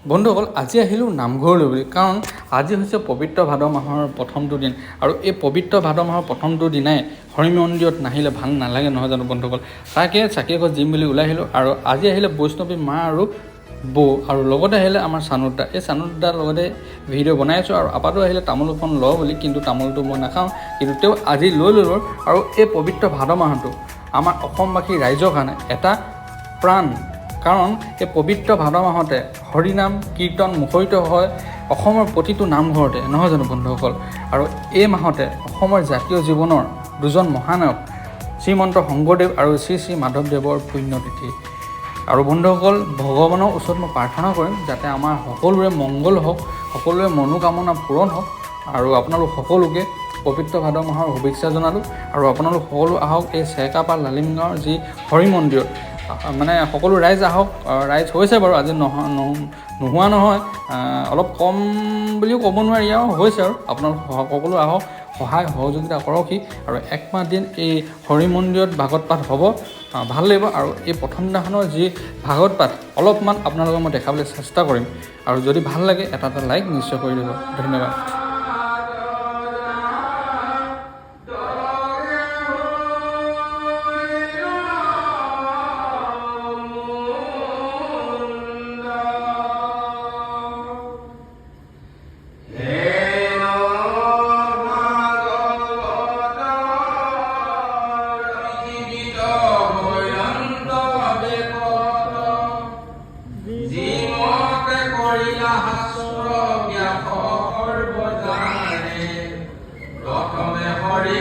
বন্ধুসকল আজি আহিলোঁ নামঘৰলৈ বুলি, কাৰণ আজি হৈছে পবিত্ৰ ভাদ মাহৰ প্ৰথমটো দিন আৰু এই পবিত্ৰ ভাদ মাহৰ প্ৰথমটো দিনাই হৰি মন্দিৰত নাহিলে ভাল নালাগে নহয় জানো বন্ধুসকল। তাকে চাকি এগছ দিম বুলি ওলাই আহিলোঁ আৰু আজি আহিলে বৈষ্ণৱী মা আৰু বৌ আৰু লগতে আহিলে আমাৰ চানুদা। এই চানুদাৰ লগতে ভিডিঅ' বনাই আছোঁ আৰু আপাতো আহিলে তামোল এখন লওঁ বুলি, কিন্তু তামোলটো মই নাখাওঁ, কিন্তু তেওঁ আজি লৈ ল'লোঁ। আৰু এই পবিত্ৰ ভাদ মাহটো আমাৰ অসমবাসী ৰাইজৰ কাৰণে এটা প্ৰাণ, কাৰণ এই পবিত্ৰ ভাদ মাহতে হৰিনাম কীৰ্তন মুখৰিত হয় অসমৰ প্ৰতিটো নামঘৰতে, নহয় জানো বন্ধুসকল। আৰু এই মাহতে অসমৰ জাতীয় জীৱনৰ দুজন মহানায়ক শ্ৰীমন্ত শংকৰদেৱ আৰু শ্ৰী শ্ৰী মাধৱদেৱৰ পুণ্যতিথি। আৰু বন্ধুসকল, ভগৱানৰ ওচৰত মই প্ৰাৰ্থনা কৰিম যাতে আমাৰ সকলোৰে মংগল হওক, সকলোৰে মনোকামনা পূৰণ হওক। আৰু আপোনালোক সকলোকে পবিত্ৰ ভাদ মাহৰ শুভেচ্ছা জনালোঁ। আৰু আপোনালোক সকলো আহক এই চেৰকাপাৰ লালিমগাঁৱৰ যি হৰি মন্দিৰত, মানে সকলো ৰাইজ আহক। ৰাইজ হৈছে বাৰু আজি নোহোৱা নহয়, অলপ কম বুলিও ক'ব নোৱাৰি, আৰু হৈছে। আৰু আপোনালোক সকলো আহক, সহায় সহযোগিতা কৰকহি। আৰু একমাহ দিন এই হৰি মন্দিৰত ভাগৱত পাঠ হ'ব, ভাল লাগিব। আৰু এই প্ৰথম দিনাখনৰ যি ভাগৱত পাঠ অলপমান আপোনালোকক মই দেখাবলৈ চেষ্টা কৰিম। আৰু যদি ভাল লাগে এটা লাইক নিশ্চয় কৰি দিব। ধন্যবাদ। প্ৰথমে হৰি